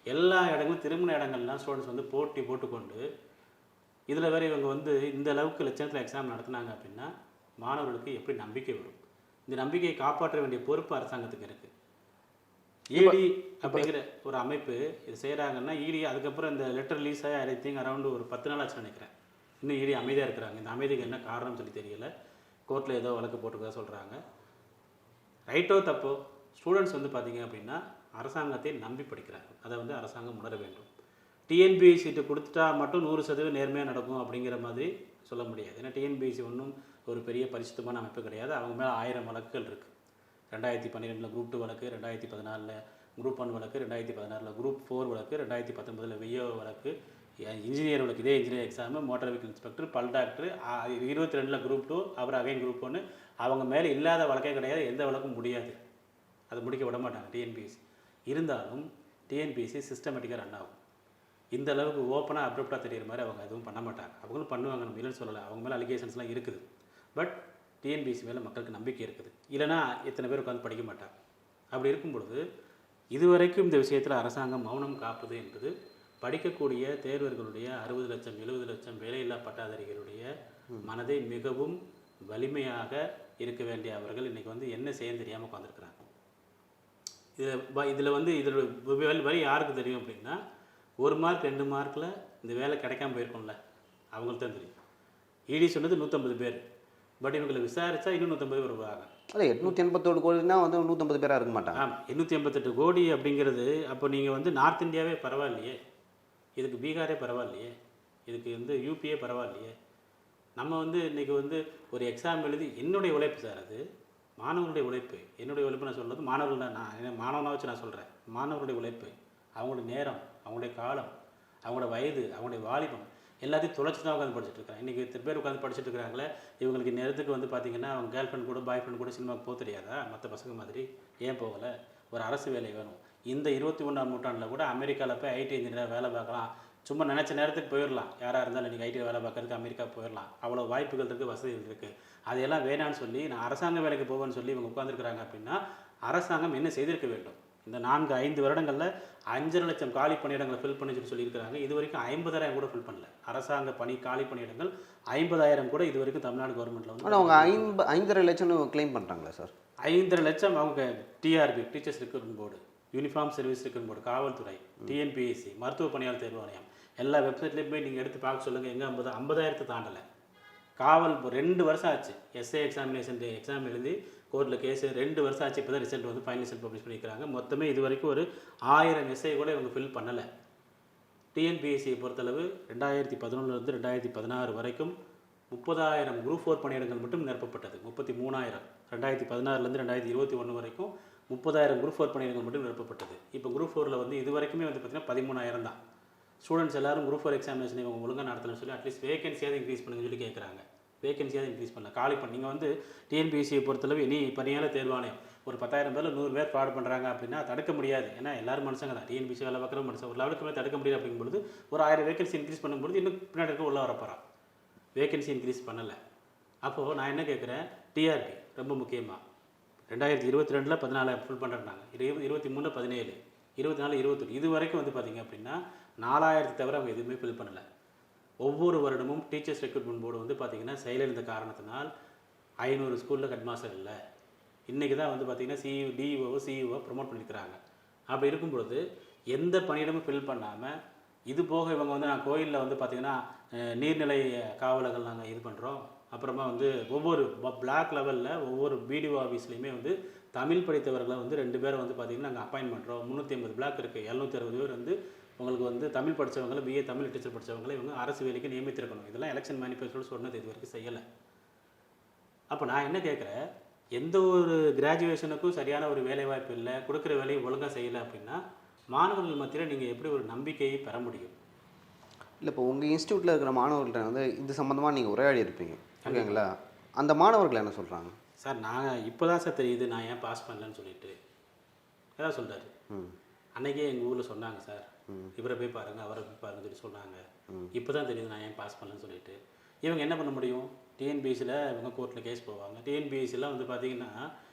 எல்லா இடங்களும் திருமண இடங்கள்லாம் ஸ்டூடெண்ட்ஸ் வந்து போட்டி போட்டுக்கொண்டு, இதில் வேறு இவங்க வந்து இந்த அளவுக்கு லட்சத்தில் எக்ஸாம் நடத்துனாங்க அப்படின்னா மாணவர்களுக்கு எப்படி நம்பிக்கை வரும்? இந்த நம்பிக்கையை காப்பாற்ற வேண்டிய பொறுப்பு அரசாங்கத்துக்கு இருக்குது. இடி அப்படிங்கிற ஒரு அமைப்பு இது செய்கிறாங்கன்னா, இடி அதுக்கப்புறம் இந்த லெட்டர் ரிலீஸ் ஆகி ஐ திங்க் அரௌண்டு ஒரு 10 நாள் ஆச்சு நினைக்கிறேன். இன்னும் இடி அமைதியாக இருக்கிறாங்க. இந்த அமைதிக்கு என்ன காரணம் சொல்லி தெரியல. கோர்ட்டில் ஏதோ வழக்கு போட்டுக்கதா சொல்கிறாங்க. ரைட்டோ தப்போ, ஸ்டூடெண்ட்ஸ் வந்து பார்த்திங்க அப்படின்னா அரசாங்கத்தை நம்பி படிக்கிறாங்க. அதை வந்து அரசாங்கம் உணர வேண்டும். டிஎன்பிஎஸ்சி சீட்டு கொடுத்துட்டா மட்டும் 100% நேர்மையாக நடக்கும் அப்படிங்கிற மாதிரி சொல்ல முடியாது. ஏன்னா டிஎன்பிஎஸ்சி ஒன்றும் ஒரு பெரிய பரிசுத்தமான அமைப்பு கிடையாது. அவங்க மேலே 1000 வழக்குகள் இருக்குது. 2012 குரூப் 2 வழக்கு, 2014 குரூப் 1 வழக்கு, 2016 குரூப் 4 வழக்கு, 2019 விஓ வழக்கு, இன்ஜினியர் வழக்கு, இதே engineer exam, motor vehicle inspector, பல் டாக்டர், 22 குரூப் 2, அப்புறம் அகைன் குரூப் 1. அவங்க மேலே இல்லாத வழக்கே கிடையாது, எந்த வழக்கும் முடியாது, அதை முடிக்க விட மாட்டாங்க டிஎன்பிஎஸ்சி. இருந்தாலும் டிஎன்பிஎஸ்சி சிஸ்டமேட்டிக்காக ரன் ஆகும். இந்த அளவுக்கு ஓப்பனாக அப்ரப்டாக தெரிகிற மாதிரி அவங்க எதுவும் பண்ண மாட்டாங்க. அவங்களும் பண்ணுவாங்க, நம்ம இல்லைன்னு சொல்லலை, அவங்க மேலே அலிகேஷன்ஸ்லாம் இருக்குது. பட் டிஎன்பிஎஸ்சி மேலே மக்களுக்கு நம்பிக்கை இருக்குது. இல்லைனா எத்தனை பேர் உட்காந்து படிக்க மாட்டாங்க. அப்படி இருக்கும் பொழுது இதுவரைக்கும் இந்த விஷயத்தில் அரசாங்கம் மௌனம் காப்பது என்பது படிக்கக்கூடிய தேர்வர்களுடைய 60 லட்சம் 70 லட்சம் வேலையில்லா பட்டாதாரிகளுடைய மனதை மிகவும் வலிமையாக இருக்க வேண்டிய அவர்கள் இன்றைக்கி வந்து என்ன செய்ய தெரியாமல் உட்காந்துருக்குறாங்க. இதில் வந்து இதோட வரி யாருக்கு தெரியும் அப்படின்னா, 1 மார்க் 2 மார்க்கில் இந்த வேலை கிடைக்காம போயிருக்கோம்ல, அவங்களுக்கு தான் தெரியும். இடி சொன்னது 150 பேர், பட் இவங்களை விசாரித்தா இன்னும் 150 பேர் வருவாங்க. அது 887 கோடினா வந்து 150 பேராக இருக்க மாட்டாங்க. 888 கோடி அப்படிங்கிறது, அப்போ நீங்கள் வந்து நார்த் இந்தியாவே பரவாயில்லையே, இதுக்கு பீகாரே பரவாயில்லையே, இதுக்கு வந்து யூபியே பரவாயில்லையே. நம்ம வந்து இன்றைக்கி வந்து ஒரு எக்ஸாம் எழுதி என்னுடைய உழைப்பு சார், அது மாணவர்களுடைய உழைப்பு. என்னுடைய உழைப்பு நான் சொல்கிறது மாணவர்கள், நான் மாணவனாக வச்சு நான் சொல்கிறேன். மாணவர்களுடைய உழைப்பு, அவங்களுடைய நேரம், அவங்களுடைய காலம், அவங்களோட வயது, அவங்களுடைய வாலிபம் எல்லாத்தையும் தொலைச்சி தான் உட்காந்து படிச்சுட்டு இருக்காங்க. இன்றைக்கி இத்தனை பேர் உட்காந்து படிச்சுட்டு இருக்கிறாங்களே, இவங்களுக்கு நேரத்துக்கு வந்து பார்த்திங்கன்னா அவங்க கேர்ள் ஃப்ரெண்ட் கூட பாய் ஃப்ரெண்ட் கூட சினிமாவுக்கு போக தெரியாதா? மற்ற பசங்க மாதிரி ஏன் போகலை? ஒரு அரசு வேலை வேணும். இந்த 21ஆம் நூற்றாண்டில் கூட அமெரிக்காவில் போய் ஐடி இன்ஜினியராக வேலை பார்க்கலாம். சும்மா நினச்ச நேரத்துக்கு போயிடலாம். யாராக இருந்தாலும் இன்றைக்கி ஐடி வேலை பார்க்கறதுக்கு அமெரிக்கா போயிடலாம். அவ்வளோ வாய்ப்புகள் இருக்குது, வசதிகள் இருக்குது. அதையெல்லாம் வேணான்னு சொல்லி நான் அரசாங்க வேலைக்கு போவேன்னு சொல்லி இவங்க உட்காந்துருக்குறாங்க அப்படின்னா அரசாங்கம் என்ன செய்திருக்க வேண்டும்? இந்த 4-5 வருடங்களில் 5.5 லட்சம் காலி பணியிடங்களை ஃபில் பண்ணி சொல்லியிருக்கிறாங்க. இது வரைக்கும் 50,000 கூட ஃபில் பண்ணல. அரசாங்க பணி காலி பணியிடங்கள் 50,000 கூட இது வரைக்கும் தமிழ்நாடு கவர்மெண்ட்டில் வந்து. ஆனால் அவங்க 5.5 லட்சம்னு கிளைம் பண்ணுறாங்களா சார்? 5.5 லட்சம் அவங்க TRP, teachers recruitment board, uniform service recruitment board, காவல்துறை, டிஎன்பிஎஸ்சி, மருத்துவ பணியாளர் தேர்வு ஆணையம், எல்லா வெப்சைட்லேயும் போய் நீங்கள் எடுத்து பார்க்க சொல்லுங்கள். எங்கே 50,000 தாண்டலை. காவல் 2 வருஷம் ஆச்சு. எஸ்ஏ எக்ஸாமினேஷன் எக்ஸாம் எழுதி கோர்ட்டில் கேஸு 2 வருஷம் ஆச்சு. இப்போ தான் ரிசல்ட் வந்து ஃபைனல் ரிசல்ட் பப்ளிஷ் பண்ணியிருக்காங்க. மொத்தமே இது வரைக்கும் ஒரு 1000 எஸ்ஐ கூட இவங்க ஃபில் பண்ணலை. டிஎன்பிஎஸ்சியை பொறுத்தளவு 2011 2016 வரைக்கும் 30,000 குரூப் 4 பணியிடங்கள் மட்டும் நிரப்பப்பட்டது. 33,000. 2016 2021 வரைக்கும் 30,000 குரூப் 4 பணியிடங்கள் மட்டும் நிரப்பப்பட்டது. இப்போ குரூப் 4ல் வந்து இது வரைக்குமே வந்து பார்த்திங்கன்னா 13,000 தான். ஸ்டூடெண்ட்ஸ் எல்லாரும் குரூப் ஃபார் எக்ஸாமினேஷன் இவங்க ஒழுங்காக நடத்தணும்னு சொல்லி அட்லீஸ்ட் வேகன்சியாவது இன்க்ரீஸ் பண்ணுங்கன்னு சொல்லி கேட்குறாங்க. வேகன்சியாவது இன்க்ரீஸ் பண்ணல, காலி பண்ணி. நீங்கள் வந்து டிஎன்பிஎஸ்சியை பொறுத்தளவு இனி பணியாளர் தேர்வாணையம் ஒரு 10,000 பேர் 100 பேர் ஃப்ராட் பண்ணுறாங்க அப்படின்னா தடுக்க முடியாது. ஏன்னா எல்லாரும் மனுஷங்க தான், டிஎன்பிஎஸ்சி வேலை பார்க்குற மனுஷன். ஒரு லெவலுக்கு மேலே தடுக்க முடியாது அப்படிங்கும்போது ஒரு 1000 வேகன்சி இன்க்ரீஸ் பண்ணும்போது இன்னும் பின்னாடி இருக்க உள்ள வரப்போகிறான். வேகன்சி இன்க்ரீஸ் பண்ணலை. அப்போது நான் என்ன கேட்குறேன், டிஆர்பி ரொம்ப முக்கியமாக 2022 14 ஃபுல் பண்ணுறாங்க, 23 17 24 21 இது வரைக்கும் வந்து பார்த்திங்க அப்படின்னா 4000 தவிர அவங்க எதுவுமே ஃபில் பண்ணலை. ஒவ்வொரு வருடமும் டீச்சர்ஸ் ரெக்ரூட்மெண்ட் போர்டு வந்து பார்த்திங்கன்னா செயலிழந்த காரணத்தினால் 500 ஸ்கூலில் ஹெட் மாஸ்டர் இல்லை. இன்றைக்கி தான் வந்து பார்த்திங்கன்னா சிஇஓ ப்ரொமோட் பண்ணிக்கிறாங்க. அப்படி இருக்கும் பொழுது எந்த பணியிடமும் ஃபில் பண்ணாமல் இது போக இவங்க வந்து நான் கோயிலில் வந்து பார்த்திங்கன்னா நீர்நிலை காவலர்கள் நாங்கள் இது பண்ணுறோம். அப்புறமா வந்து ஒவ்வொரு பிளாக் லெவலில் ஒவ்வொரு பிடிஓ ஆஃபீஸ்லேயுமே வந்து தமிழ் படித்தவர்களை வந்து 2 பேரை வந்து பார்த்திங்கன்னா நாங்கள் அப்பாயின்ட் பண்ணுறோம். 350 பிளாக் இருக்குது, 760 பேர் வந்து உங்களுக்கு வந்து தமிழ் படித்தவங்களை பிஏ தமிழ் லிட்டரேச்சர் படித்தவங்களை இவங்க அரசு வேலைக்கு நியமித்திருக்கணும். இதெல்லாம் எலெக்ஷன் மேனிஃபெஸ்டோடு சொன்னது இது வரைக்கும் செய்யலை. அப்போ நான் என்ன கேட்குறேன், எந்த ஒரு கிராஜுவேஷனுக்கும் சரியான ஒரு வேலைவாய்ப்பு இல்லை, கொடுக்குற வேலையை ஒழுங்காக செய்யலை அப்படின்னா மாணவர்கள் மத்தியில் நீங்கள் எப்படி ஒரு நம்பிக்கையை பெற முடியும்? இல்லை, இப்போ உங்கள் இன்ஸ்டியூட்டில் இருக்கிற மாணவர்கள்ட்ட வந்து இது சம்மந்தமாக நீங்கள் உரையாடி இருப்பீங்க, ஓகேங்களா? அந்த மாணவர்கள் என்ன சொல்கிறாங்க? சார் நாங்கள் இப்போ தான் சார் தெரியுது நான் ஏன் பாஸ் பண்ணலன்னு சொல்லிட்டு ஏதாவது சொல்கிறாரு. அன்றைக்கே எங்கள் ஊரில் சொன்னாங்க சார், இவரை போய் பாருங்கள் அவரை போய் பாருங்க சொல்லி சொன்னாங்க. இப்போ தான் தெரியுது நான் ஏன் பாஸ் பண்ணலன்னு சொல்லிட்டு. இவங்க என்ன பண்ண முடியும்? டிஎன்பிஎஸ்சியில் இவங்க கோர்ட்டில் கேஸ் போவாங்க. டிஎன்பிஎஸ்சிலாம் வந்து பார்த்திங்கன்னா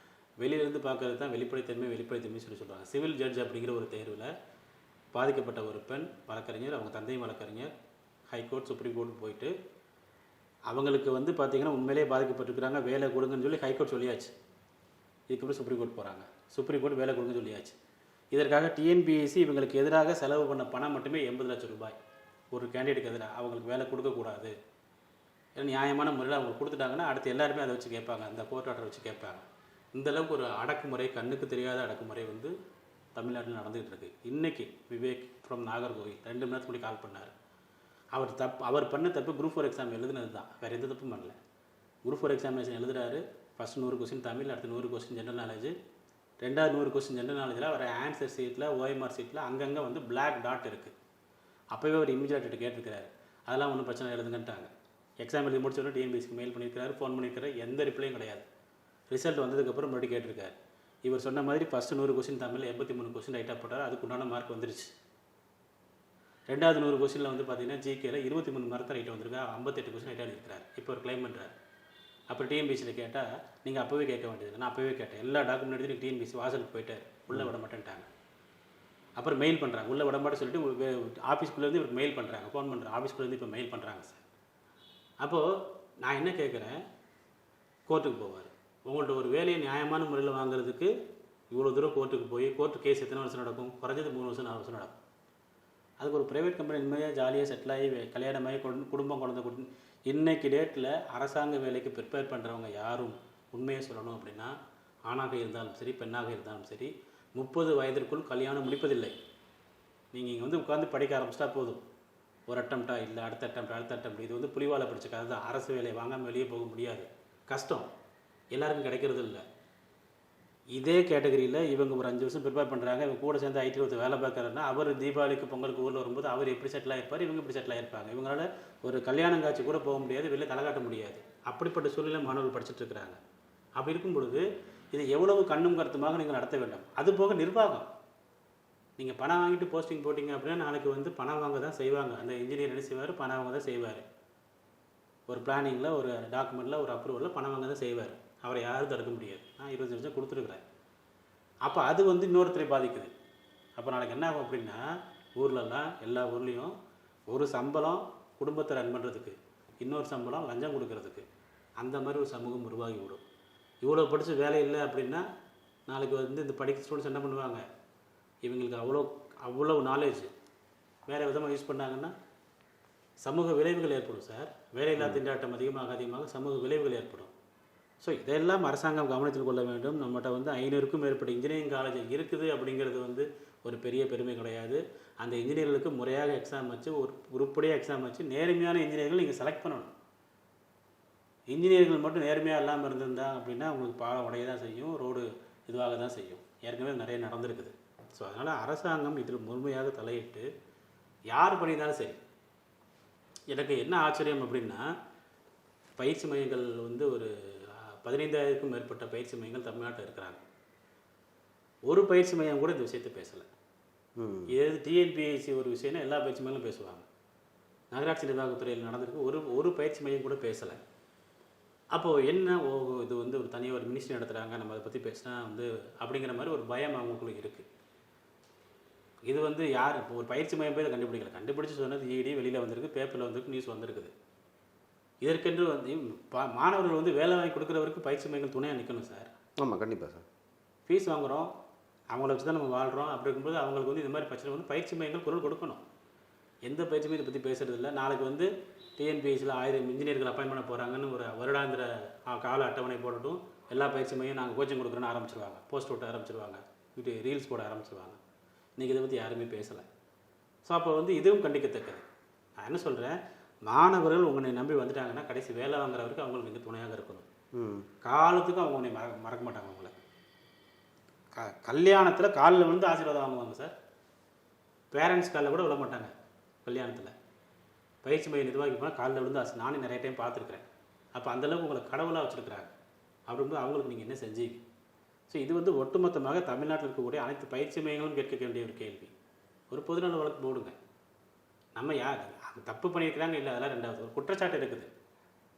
வெளியிலேருந்து பார்க்கறது தான் வெளிப்படைத்தன்மை சொல்லி சொல்கிறாங்க. சிவில் ஜட்ஜ் அப்படிங்கிற ஒரு தேர்வில் பாதிக்கப்பட்ட ஒரு பெண் வழக்கறிஞர், அவங்க தந்தையும் வழக்கறிஞர், ஹைகோர்ட் சுப்ரீம் கோர்ட் போயிட்டு அவங்களுக்கு வந்து பார்த்திங்கன்னா உண்மையிலேயே பாதிக்கப்பட்டிருக்கிறாங்க, வேலை கொடுங்கன்னு சொல்லி ஹைகோர்ட் சொல்லியாச்சு. இதுக்கப்புறம் சுப்ரீம் கோர்ட் போகிறாங்க, சுப்ரீம் கோர்ட் வேலை கொடுங்கன்னு சொல்லியாச்சு. இதற்காக டிஎன்பிஎஸ்சி இவங்களுக்கு எதிராக செலவு பண்ண பணம் மட்டுமே 80 லட்சம் ரூபாய். ஒரு கேண்டிடேட்டுக்கு எதிராக அவங்களுக்கு வேலை கொடுக்கக்கூடாது, ஏன்னா நியாயமான முறையில் அவங்க கொடுத்துட்டாங்கன்னா அடுத்து எல்லாருமே அதை வச்சு கேட்பாங்க, அந்த கோர்ட் ஆர்டரை வச்சு கேட்பாங்க. இந்தளவுக்கு ஒரு அடக்குமுறை, கண்ணுக்கு தெரியாத அடக்குமுறை வந்து தமிழ்நாட்டில் நடந்துகிட்டு இருக்கு. இன்றைக்கி விவேக் ஃப்ரம் நாகர்கோவில் 2 மணி நேரத்துக்கு முன்னாடி கால் பண்ணார். அவர் பண்ண தப்பு குரூப் ஃபார் எக்ஸாம் எழுதுனது தான், வேறு எந்த தப்பும் பண்ணல. குரூப் ஃபார் எக்ஸாமினேஷன் எழுதுறாரு. ஃபஸ்ட் 100 கொஸ்டின் தமிழ், அடுத்து 100 கொஸ்டின் ஜென்ரல் நாலேஜ், ரெண்டாவது 100 கொஸ்டின் ஜென்ரல் நாலேஜில் வர ஆன்சர் சீட்டில் ஓஎம்ஆர் சீட்டில் அங்கங்கே வந்து பிளாக் டாட் இருக்குது. அப்போவே ஒரு இமீடியேட் கேட்டிருக்கிறாரு, அதெல்லாம் ஒன்றும் பிரச்சனை எழுதுங்கன்ட்டாங்க. எக்ஸாம் எழுதி முடிச்சோடனே டிஎன்பிஎஸ்சிக்கு மெயில் பண்ணியிருக்காரு, ஃபோன் பண்ணியிருக்காரு, எந்த ரிப்ளையும் கிடையாது. ரிசல்ட் வந்ததுக்கப்புறம் மறுபடியும் கேட்டிருக்காரு. இவர் சொன்ன மாதிரி ஃபஸ்ட்டு 100 கொஸ்டின் தமிழ் 83 கொஸ்டின் ரைட்டாக போட்டார், அதுக்கு உண்டான மார்க் வந்துருச்சு. ரெண்டாவது 100 கொஸ்டினில் வந்து பார்த்தீங்கன்னா ஜிகேல 23 மார்க் தான் ரைட்டாக வந்திருக்கா, 58 கொஸ்டின் ரைட்டாக இருக்கிறார். இப்போ ஒரு கிளைம் பண்ணுறாரு. அப்புறம் டிஎன்பிஎஸ்சியில் கேட்டால் நீங்கள் அப்போவே கேட்க வேண்டியது, நான் அப்போவே கேட்டேன், எல்லா டாக்குமெண்ட் எடுத்து டிஎன்பிஎஸ்சி வாசலுக்கு போயிட்டார், உள்ளே விட மாட்டேன்ட்டாங்க. அப்புறம் மெயில் பண்ணுறாங்க, உள்ளே விட மாட்டேன்னு சொல்லிட்டு ஆஃபீஸ்க்குள்ளேருந்து இவருக்கு மெயில் பண்ணுறாங்க, ஃபோன் பண்ணுறாங்க, ஆஃபீஸ்க்குள்ளேருந்து இப்போ மெயில் பண்ணுறாங்க சார். அப்போது நான் என்ன கேட்குறேன், கோர்ட்டுக்கு போவார். உங்கள்கிட்ட ஒரு வேலையை நியாயமான முறையில் வாங்குறதுக்கு இவ்வளோ தூரம் கோர்ட்டுக்கு போய் கோர்ட்டு கேஸ் எத்தனை வருஷம் நடக்கும்? குறைஞ்சது 3 வருஷம் 4 வருஷம் நடக்கும். அதுக்கு ஒரு ப்ரைவேட் கம்பெனி நிம்மதியாக ஜாலியாக செட்டில் ஆகி கல்யாணமாகி குடும்பம் குழந்தை இன்றைக்கி டேட்டில் அரசாங்க வேலைக்கு ப்ரிப்பேர் பண்ணுறவங்க யாரும் உண்மையை சொல்லணும் அப்படின்னா ஆணாக இருந்தாலும் சரி பெண்ணாக இருந்தாலும் சரி 30 வயதிற்குள் கல்யாணம் முடிப்பதில்லை. நீங்கள் இங்கே வந்து உட்காந்து படிக்க ஆரம்பிச்சிட்டா போதும், ஒரு அட்டம்ப்டா இல்லை அடுத்த அட்டம், இது வந்து புலிவாலை பிடிச்ச கதை தான். அரசு வேலையை வாங்காமல் வெளியே போக முடியாது, கஷ்டம், எல்லாருக்கும் கிடைக்கிறது இல்லை. இதே கேட்டகரியில் இவங்க ஒரு 5 வருஷம் ப்ரிப்பேர் பண்ணுறாங்க, இவங்க கூட சேர்ந்து ஐடி ஒருத்தர் வேலை பார்க்குறாருன்னா அவர் தீபாவளிக்கு பொங்கலுக்கு ஊரில் வரும்போது அவர் எப்படி செட்டில் ஆகிருப்பார், இவங்க எப்படி செட்டில் ஆகிருப்பாங்க. இவங்களால ஒரு கல்யாணம் காட்சி கூட போக முடியாது, வெளியே தலை காட்ட முடியாது. அப்படிப்பட்ட சூழ்நிலை மாணவர்கள் படிச்சுட்டு இருக்கிறாங்க. அப்படி இருக்கும் பொழுது இதை எவ்வளவு கண்ணும் கருத்துமாக நீங்கள் நடத்த வேண்டும். அதுபோக நிர்வாகம், நீங்கள் பணம் வாங்கிட்டு போஸ்டிங் போட்டிங்க அப்படின்னா நாளைக்கு வந்து பணம் வாங்க தான் செய்வாங்க. அந்த இன்ஜினியர் என்ன செய்வார், பணம் வாங்க தான் செய்வார். ஒரு பிளானிங்கில் ஒரு டாக்குமெண்ட்டில் ஒரு அப்ரூவலில் பணம் வாங்க தான் செய்வார். அவரை யாரும் தடுக்க முடியாது. நான் 25 வருஷம் கொடுத்துருக்குறேன். அப்போ அது வந்து இன்னொருத்தரை பாதிக்குது. அப்போ நாளைக்கு என்ன ஆகும் அப்படின்னா ஊர்லலாம் எல்லா ஊர்லேயும் ஒரு சம்பளம் குடும்பத்தை ரன் பண்ணுறதுக்கு, இன்னொரு சம்பளம் லஞ்சம் கொடுக்கறதுக்கு, அந்த மாதிரி ஒரு சமூகம் உருவாகி விடும். இவ்வளோ படித்து வேலை இல்லை அப்படின்னா நாளைக்கு வந்து இந்த படிக்கிற ஸ்டூடெண்ட்ஸ் என்ன பண்ணுவாங்க, இவங்களுக்கு அவ்வளோ நாலேஜ் வேறு விதமாக யூஸ் பண்ணாங்கன்னா சமூக விளைவுகள் ஏற்படும் சார். வேலையில்லா திண்டாட்டம் அதிகமாக சமூக விளைவுகள் ஏற்படும். ஸோ இதெல்லாம் அரசாங்கம் கவனத்தில் கொள்ள வேண்டும். நம்மகிட்ட வந்து 500க்கும் மேற்பட்ட இன்ஜினியரிங் காலேஜ் இருக்குது அப்படிங்கிறது வந்து ஒரு பெரிய பெருமை கிடையாது. அந்த இன்ஜினியர்களுக்கு முறையாக எக்ஸாம் வச்சு ஒரு உருப்படியாக எக்ஸாம் வச்சு நேர்மையான இன்ஜினியர்கள் நீங்கள் செலக்ட் பண்ணணும். இன்ஜினியர்கள் மட்டும் நேர்மையாக இல்லாமல் இருந்திருந்தா அப்படின்னா உங்களுக்கு பாலம் உடைய தான் செய்யும், ரோடு இதுவாக தான் செய்யும். ஏற்கனவே நிறைய நடந்திருக்குது. ஸோ அதனால் அரசாங்கம் இதில் முழுமையாக தலையிட்டு யார் பண்ணியிருந்தாலும் சரி. எனக்கு என்ன ஆச்சரியம் அப்படின்னா, பயிற்சி மையங்கள் வந்து ஒரு 15,000க்கும் மேற்பட்ட பயிற்சி மையங்கள் தமிழ்நாட்டில் இருக்கிறாங்க. ஒரு பயிற்சி மையம் கூட இந்த விஷயத்தை பேசலை. ஏது டிஎன்பிஎஸ்சி ஒரு விஷயம்னா எல்லா பயிற்சி மையங்களும் பேசுவாங்க. நகராட்சி நிர்வாகத்துறையில் நடந்திருக்கு, ஒரு பயிற்சி மையம் கூட பேசலை. அப்போது என்ன இது வந்து ஒரு தனியாக ஒரு மினிஸ்ட்ரி நடத்துகிறாங்க, நம்ம அதை பற்றி பேசினா வந்து அப்படிங்கிற மாதிரி ஒரு பயம் அவங்களுக்குள்ள இருக்குது. இது வந்து யார் இப்போ ஒரு பயிற்சி மையம் போய் கண்டுபிடிக்கல, கண்டுபிடிச்சி சொன்னது இடி வெளியில் வந்திருக்கு, பேப்பரில் வந்திருக்கு, நியூஸ் வந்திருக்குது. இதற்கென்று வந்து மாணவர்கள் வந்து வேலை வாங்கி கொடுக்குறவருக்கு பயிற்சி மையங்கள் துணையாக நிற்கணும் சார். ஆமாம், கண்டிப்பாக சார். ஃபீஸ் வாங்குகிறோம், அவங்கள வச்சு தான் நம்ம வாழ்கிறோம். அப்படி இருக்கும்போது அவங்களுக்கு வந்து இந்த மாதிரி பிரச்சனை வந்து பயிற்சி மையங்கள் குரல் கொடுக்கணும். எந்த பயிற்சி மையத்தை பற்றி பேசுகிறது இல்லை. நாளைக்கு வந்து டிஎன்பிஎஸ்சியில் 1000 இன்ஜினியர்கள் அப்பாயின் பண்ண போகிறாங்கன்னு ஒரு வருடாந்திர கால அட்டவணை போடட்டும், எல்லா பயிற்சி மையம் நாங்கள் கோச்சிங் கொடுக்குறோன்னு ஆரம்பிச்சிருவாங்க, போஸ்ட் ஓட்ட ஆரம்பிச்சிருவாங்க, ரீல்ஸ் போட ஆரம்பிச்சிருவாங்க. இன்றைக்கி இதை பற்றி யாருமே பேசலை. ஸோ அப்போ வந்து இதுவும் கண்டிக்கத்தக்கது. நான் என்ன சொல்கிறேன், மாணவர்கள் உங்களை நம்பி வந்துட்டாங்கன்னா கடைசி வேலை வாங்குறவருக்கு அவங்களுக்கு நீங்கள் துணையாக இருக்கணும். காலத்துக்கும் அவங்க உன்னை மறக்க மாட்டாங்க. அவங்கள கல்யாணத்தில் காலில் வந்து ஆசீர்வாதம் வாங்குவாங்க சார். பேரண்ட்ஸ் காலில் கூட விட மாட்டாங்க கல்யாணத்தில். பயிற்சி மைய நிர்வாகி போனால் காலில் விழுந்து நானே நிறைய டைம் பார்த்துருக்குறேன். அப்போ அந்தளவுக்கு உங்களை கடவுளாக வச்சுருக்குறாங்க. அப்படிங்கும்போது அவங்களுக்கு நீங்கள் என்ன செஞ்சீங்க? ஸோ இது வந்து ஒட்டுமொத்தமாக தமிழ்நாட்டில் இருக்கக்கூடிய அனைத்து பயிற்சி மையங்களும் கேட்க வேண்டிய ஒரு கேள்வி. ஒரு பொதுநல வழக்கு போடுங்க. நம்ம யார் தப்பு பண்ணியிருக்கிறாங்க இல்லை, அதெல்லாம் ரெண்டாவது. ஒரு குற்றச்சாட்டு இருக்குது,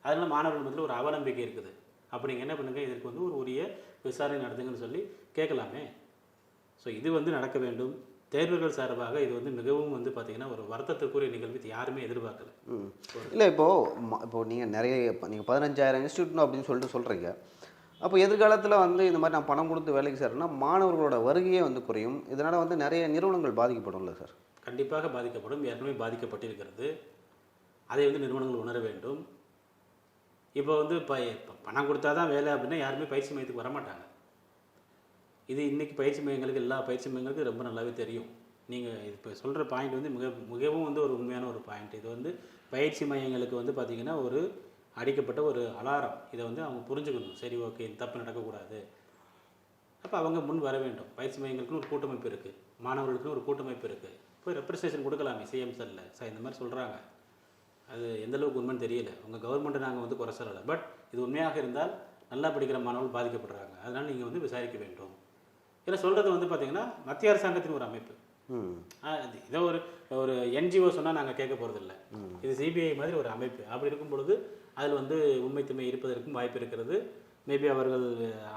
அதனால் மாணவர்கள் மத்தியில் ஒரு அவநம்பிக்கை இருக்குது. அப்போ நீங்கள் என்ன பண்ணுங்கள், இதற்கு வந்து ஒரு உரிய விசாரணை நடத்துங்கன்னு சொல்லி கேட்கலாமே. ஸோ இது வந்து நடக்க வேண்டும். தேர்வுகள் சார்பாக இது வந்து மிகவும் வந்து பார்த்திங்கன்னா ஒரு வருத்தத்துக்குரிய நிகழ்வு. இது யாருமே எதிர்பார்க்கல. இல்லை, இப்போது நீங்கள் நீங்கள் 15,000 இன்ஸ்டியூட்னு அப்படின்னு சொல்லிட்டு சொல்கிறீங்க. அப்போ எதிர்காலத்தில் வந்து இந்த மாதிரி நான் பணம் கொடுத்து வேலைக்கு சேர்றேன்னா மாணவர்களோட வருகையே வந்து குறையும். இதனால் வந்து நிறைய நிறுவனங்கள் பாதிக்கப்படும்ல சார்? கண்டிப்பாக பாதிக்கப்படும். ஏற்கனவே பாதிக்கப்பட்டிருக்கிறது. அதை வந்து நிறுவனங்கள் உணர வேண்டும். இப்போ வந்து பணம் கொடுத்தா தான் வேலை அப்படின்னா யாருமே பயிற்சி மையத்துக்கு வரமாட்டாங்க. இது இன்றைக்கி பயிற்சி மையங்களுக்கு, எல்லா பயிற்சி மையங்களுக்கும் ரொம்ப நல்லாவே தெரியும். நீங்கள் இப்போ சொல்கிற பாயிண்ட் வந்து மிகவும் வந்து ஒரு உண்மையான ஒரு பாயிண்ட். இது வந்து பயிற்சி மையங்களுக்கு வந்து பார்த்திங்கன்னா ஒரு அடிக்கப்பட்ட ஒரு அலாரம். இதை வந்து அவங்க புரிஞ்சுக்கணும். சரி, ஓகே, இந்த தப்பு நடக்கக்கூடாது. அப்போ அவங்க முன் வர வேண்டும். பயிற்சி மையங்களுக்குன்னு ஒரு கூட்டமைப்பு இருக்குது, மாணவர்களுக்குன்னு ஒரு கூட்டமைப்பு இருக்குது. போய் ரெப்ரசன்டேஷன் கொடுக்கலாமே சிஎம் சார்ல. சார் இந்த மாதிரி சொல்கிறாங்க, அது எந்தளவுக்கு உண்மைன்னு தெரியல, உங்கள் கவர்மெண்ட்டை நாங்கள் வந்து குறை சொல்லலை, பட் இது உண்மையாக இருந்தால் நல்லா படிக்கிற மாணவர்கள் பாதிக்கப்படுறாங்க, அதனால் நீங்கள் வந்து விசாரிக்க வேண்டும். இதில் சொல்கிறது வந்து பார்த்திங்கன்னா மத்திய அரசாங்கத்தின் ஒரு அமைப்பு. இதை ஒரு என்ஜிஓ சொன்னால் நாங்கள் கேட்க போகிறதில்ல. இது சிபிஐ மாதிரி ஒரு அமைப்பு. அப்படி இருக்கும் பொழுது அதில் வந்து உண்மைத்தன்மை இருப்பதற்கும் வாய்ப்பு இருக்கிறது. மேபி அவர்கள்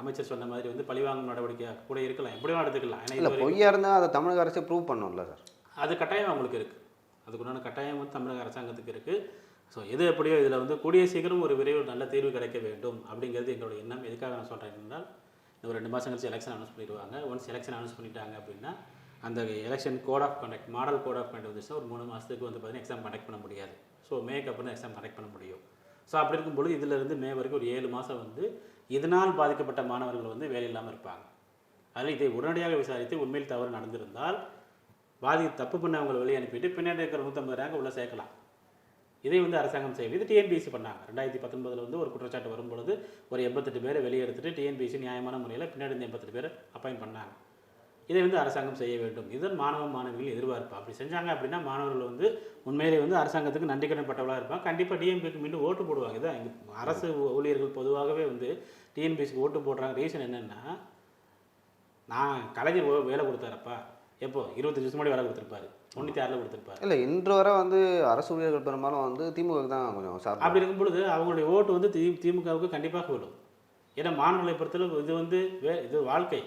அமைச்சர் சொன்ன மாதிரி வந்து பழிவாங்கும் நடவடிக்கையாக கூட இருக்கலாம், எப்படியும் எடுத்துக்கலாம். ஏன்னா பொய்யா இருந்தால் அதை தமிழக அரசு ப்ரூவ் பண்ணணும்ல சார்? அது கட்டாயம் அவங்களுக்கு இருக்குது. அதுக்குண்டான கட்டாயம் வந்து தமிழக அரசாங்கத்துக்கு இருக்குது. ஸோ எது எப்படியோ இதில் வந்து கூடிய சீக்கிரம் ஒரு விரைவில் நல்ல தீர்வு கிடைக்க வேண்டும் அப்படிங்கிறது எங்களோட எண்ணம். எதுக்காக நான் சொல்கிறேன் என்றால், ஒரு 2 மாதம் கழிச்சு எலெக்ஷன் அனௌன்ஸ் பண்ணிடுவாங்க. ஒன்ஸ் எலெக்ஷன் அனௌன்ஸ் பண்ணிட்டாங்க அப்படின்னா அந்த election code of conduct, model code of conduct வந்துச்சுன்னா ஒரு 3 மாதத்துக்கு வந்து பார்த்திங்கன்னா எக்ஸாம் கண்டக்ட் பண்ண முடியாது. ஸோ மேக்கு அப்புறம் எக்ஸாம் கண்டக்ட் பண்ண முடியும். ஸோ அப்படி இருக்கும்பொழுது இதிலிருந்து மே வரைக்கும் ஒரு 7 மாதம் வந்து இதனால் பாதிக்கப்பட்ட மாணவர்கள் வந்து வேலை இல்லாமல் இருப்பாங்க. அதில் இதை உடனடியாக விசாரித்து உண்மையில் தவறு நடந்திருந்தால் தப்பு பண்ணவங்களை வெளியே அனுப்பிட்டு பின்னாடி இருக்கிற 150 ரேங்க் உள்ள சேர்க்கலாம். இதை வந்து அரசாங்கம் செய்யும். இது டிஎன்பிஎஸ்சி பண்ணாங்க. 2019 வந்து ஒரு குற்றச்சாட்டு வரும்பொழுது ஒரு 88 பேரை வெளியே எடுத்துட்டு டிஎன்பிஎஸ்சி நியாயமான முறையில் பின்னாடி இந்த 88 பேரை அப்பாயின் பண்ணாங்க. இதை வந்து அரசாங்கம் செய்ய வேண்டும். இதுதான் மாணவிகள் எதிர்பார்ப்பு. அப்படி செஞ்சாங்க அப்படின்னா மாணவர்கள் வந்து உண்மையிலே வந்து அரசாங்கத்துக்கு நன்றி கடன் பட்டவளாக இருப்பாங்க. கண்டிப்பாக டிஎன்பிக்கு மீண்டும் ஓட்டு போடுவாங்க. இதான் இங்கே அரசு ஊழியர்கள் பொதுவாகவே வந்து டிஎன்பிஎஸ்சிக்கு ஓட்டு போடுறாங்க. ரீசன் என்னென்னா, நான் கலைஞர் வேலை கொடுத்தாரப்பா, எப்போ 25 வருஷம் முன்னாடி வேலை கொடுத்துருப்பாரு, 96 கொடுத்துருப்பாரு. இல்லை, இன்று வரை வந்து அரசு ஊழியர்கள் பெரும்பாலும் வந்து திமுக தான் கொஞ்சம் சார். அப்படி இருக்கும் பொழுது அவங்களுடைய ஓட்டு வந்து திமுகவுக்கு கண்டிப்பாக விடும். ஏன்னா மாணவர்களை பொறுத்தளவு இது வந்து இது வாழ்க்கை.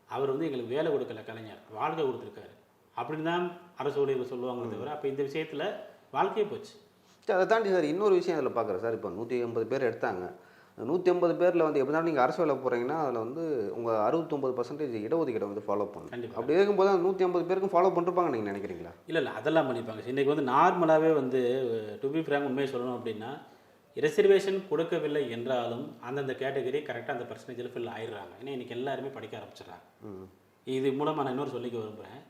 அவர் வந்து எங்களுக்கு வேலை கொடுக்கல, கலைஞர் வாழ்க்கை கொடுத்துருக்காரு அப்படின்னு தான் அரசு ஊழியர்கள் சொல்லுவாங்களே தவிர, அப்போ இந்த விஷயத்தில் வாழ்க்கையே போச்சு. அதை தாண்டி சார் இன்னொரு விஷயம் அதில் பார்க்குறேன் சார். இப்போ 180 பேர் எடுத்தாங்க. 180 பேரில் வந்து எப்படி நீங்கள் அரசு வேலை போகிறீங்கன்னா அதில் வந்து உங்கள் 69% இடஒதுக்கீடை வந்து ஃபாலோ பண்ணணும். அப்படி இருக்கும்போது அந்த 180 பேருக்கும் ஃபாலோ பண்ணிருப்பாங்க நீங்கள் நினைக்கிறீங்களா? இல்லை, அதெல்லாம் பண்ணிப்பாங்க. இன்றைக்கி வந்து நார்மலாகவே வந்து டு பி ஃப்ராங்க் உண்மையை சொல்லணும் அப்படின்னா, ரிசர்வேஷன் கொடுக்கவில்லை என்றாலும் அந்தந்த கேட்டகரி கரெக்டாக அந்த பர்சன்டேஜில் ஃபில் ஆயிடுறாங்க. ஏன்னா இன்றைக்கி எல்லாருமே படிக்க ஆரம்பிச்சிடுறாங்க. இது மூலமாக நான் இன்னொரு சொல்லிக்க விரும்புகிறேன்.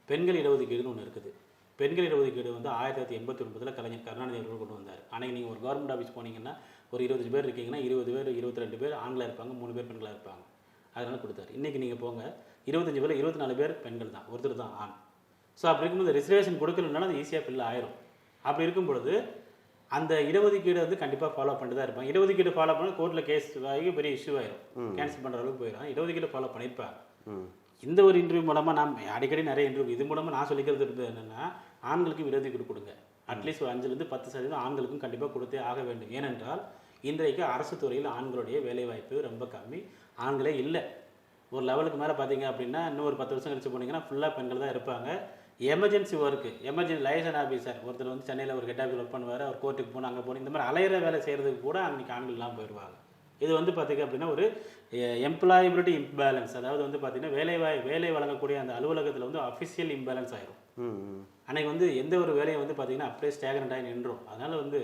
பெண்கள் இடஒதுக்கீடுன்னு ஒன்று இருக்குது. பெண்கள் இடஒதுக்கீடு வந்து 1989 கலைஞர் கருணாநிதி அவர்கள் கொண்டு வந்தார். ஆனால் நீங்கள் ஒரு கவர்மெண்ட் ஆஃபீஸ் போனீங்கன்னா ஒரு 20 பேர் இருக்கீங்கன்னா 20 பேர் 22 பேர் ஆண்களாக இருப்பாங்க, 3 பேர் பெண்களாக இருப்பாங்க. அதனால் கொடுத்தாரு. இன்றைக்கி நீங்கள் போங்க, 25 பேர் 24 பேர் பெண்கள் தான், ஒருத்தர் தான் ஆண். ஸோ அப்படி இருக்கும்போது ரிசர்வேஷன் கொடுக்கலனாலும் அது ஈஸியாக ஃபில் ஆயிரும். அப்படி இருக்கும் பொழுது அந்த இடஒதுக்கீடு வந்து கண்டிப்பாக ஃபாலோ பண்ணிட்டு தான் இருப்பாங்க. இடஒதுக்கீடு ஃபாலோ பண்ண கோர்ட்டில் கேஸ் ஆகி பெரிய இஷ்யூ ஆயிரும், கேன்சல் பண்ணுற அளவுக்கு போயிடும். இடஒதுக்கீடு ஃபாலோ பண்ணியிருப்பாங்க. இந்த ஒரு இன்டர்வியூ மூலமாக நான் அடிக்கடி நிறைய இன்டர்வியூ இது மூலமாக நான் சொல்லிக்கிறது இருந்தது என்னென்னா, ஆண்களுக்கு இடஒதுக்கீடு கொடுங்க. அட்லீஸ்ட் ஒரு 5% 10% ஆண்களுக்கும் கண்டிப்பாக கொடுத்தே ஆக வேண்டும். ஏனென்றால் இன்றைக்கு அரசு துறையில் ஆண்களுடைய வேலைவாய்ப்பு ரொம்ப கம்மி, ஆண்களே இல்லை. ஒரு லெவலுக்கு மேலே பார்த்தீங்க அப்படின்னா இன்னும் ஒரு 10 வருஷம் கழிச்சு போனீங்கன்னா ஃபுல்லாக பெண்கள் தான் இருப்பாங்க. Emergency work, emergency liaison officer ஒருத்தர் வந்து சென்னையில் ஒரு ஹெட் ஆஃபீஸ் ஒர்க் பண்ணுவார், அவர் கோர்ட்டுக்கு போகணும், அங்கே போகணும், இந்த மாதிரி அலையிற வேலை செய்கிறதுக்கு கூட அன்றைக்கி ஆண்கள்லாம் போயிடுவாங்க. இது வந்து பார்த்திங்க அப்படின்னா ஒரு எம்ப்ளாயபிலிட்டி இம்பேலன்ஸ், அதாவது வந்து பார்த்திங்கன்னா வேலை வழங்கக்கூடிய அந்த அலுவலகத்தில் வந்து அஃபிஷியல் இம்பேலன்ஸ் ஆயிரும். அன்றைக்கி வந்து எந்த ஒரு வேலையை வந்து பார்த்திங்கன்னா அப்படியே ஸ்டேக்னண்ட் ஆகி நின்றோம். அதனால் வந்து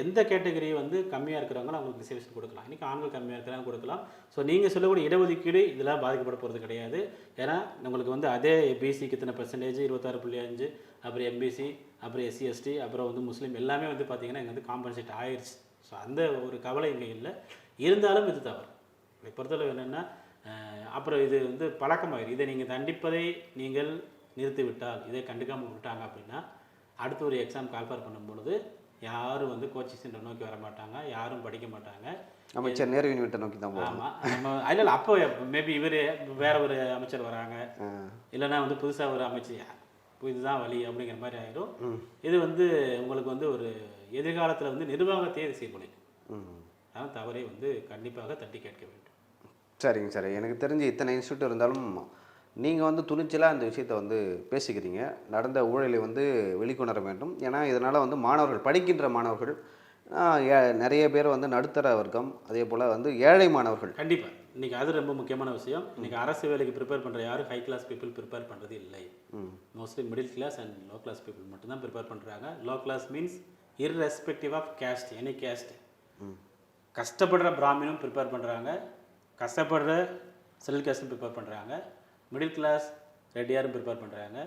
எந்த கேட்டகரி வந்து கம்மியாக இருக்கிறவங்களும் அவங்களுக்கு ரிசர்வேஷன் கொடுக்கலாம். இன்றைக்கி ஆண்கள் கம்மியாக இருக்கிறாங்க கொடுக்கலாம். ஸோ நீங்கள் சொல்லக்கூடிய இடஒதுக்கீடு இதெல்லாம் பாதிக்கப்பட போகிறது கிடையாது. ஏன்னா உங்களுக்கு வந்து அதே பிசிக்கு இத்தனை பெர்சன்டேஜ் 26.5, அப்புறம் எம்பிசி, அப்புறம் எஸ்சி எஸ்டி, அப்புறம் வந்து முஸ்லீம் எல்லாமே வந்து பார்த்திங்கன்னா இங்கே வந்து காம்பன்சேட் ஆயிடுச்சு. ஸோ அந்த ஒரு கவலை இங்கே இல்லை. இருந்தாலும் இது தவறு. இதை பொறுத்தளவு என்னென்னா அப்புறம் இது வந்து பழக்கமாயிடும். இதை நீங்கள் தண்டிப்பதை நீங்கள் நிறுத்திவிட்டால், இதை கண்டுக்காமல் விட்டாங்க அப்படின்னா அடுத்து ஒரு எக்ஸாம் கால்ஃபார் பண்ணும்பொழுது யாரும் வந்து கோச்சிங் சென்டர் நோக்கி வர மாட்டாங்க, யாரும் படிக்க மாட்டாங்க. அமைச்சர் நேரு யூனிவர்சிட்டி நோக்கி தான் போவாங்க. ஆமாம், நம்ம இல்லை அப்போ மேபி இவர் வேற ஒரு அமைச்சர் வராங்க, இல்லைன்னா வந்து புதுசாக ஒரு அமைச்சர், இதுதான் வழி அப்படிங்கிற மாதிரி ஆயிடும். இது வந்து உங்களுக்கு வந்து ஒரு எதிர்காலத்தில் வந்து நிர்வாகத்தையே இது சீர்குலைக்கும். அதான் தவறை வந்து கண்டிப்பாக தட்டி கேட்க வேண்டும். சரிங்க சார், எனக்கு தெரிஞ்சு இத்தனை இன்ஸ்டியூட் இருந்தாலும் நீங்கள் வந்து துணிச்சலாக அந்த விஷயத்தை வந்து பேசிக்கிறீங்க. நடந்த ஊழலை வந்து வெளிக்கொணர வேண்டும். ஏன்னா இதனால் வந்து மாணவர்கள், படிக்கின்ற மாணவர்கள் நிறைய பேர் வந்து நடுத்தர வர்க்கம், அதே போல் வந்து ஏழை மாணவர்கள். கண்டிப்பாக இன்றைக்கி அது ரொம்ப முக்கியமான விஷயம். இன்றைக்கி அரசு வேலைக்கு ப்ரிப்பேர் பண்ணுற யாரும் ஹை கிளாஸ் பீப்புள் ப்ரிப்பேர் பண்ணுறது இல்லை. Mostly middle class and low class people மட்டும்தான் ப்ரிப்பேர் பண்ணுறாங்க. Low class means irrespective of caste, any caste. கஷ்டப்படுற பிராமினும் ப்ரிப்பேர் பண்ணுறாங்க, கஷ்டப்படுற செல் கேஸ்டும் ப்ரிப்பேர் பண்ணுறாங்க, மிடில் கிளாஸ் ரெட்டியாரும் ப்ரிப்பேர் பண்ணுறாங்க,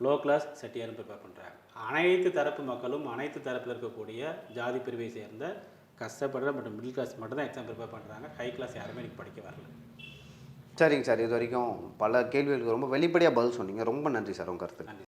லோ கிளாஸ் செட்டியாரும் ப்ரிப்பேர் பண்ணுறாங்க. அனைத்து தரப்பு மக்களும் அனைத்து தரப்பில் இருக்கக்கூடிய ஜாதி பிரிவை சேர்ந்த கஷ்டப்படுற மற்றும் மிடில் கிளாஸ் மட்டும்தான் எக்ஸாம் ப்ரிப்பேர் பண்ணுறாங்க. ஹை கிளாஸ் யாருமே எனக்கு படிக்க வரல. சரிங்க சார், இது வரைக்கும் பல கேள்விகளுக்கு ரொம்ப வெளிப்படையாக பதில் சொன்னீங்க. ரொம்ப நன்றி சார் உங்கள் கருத்து.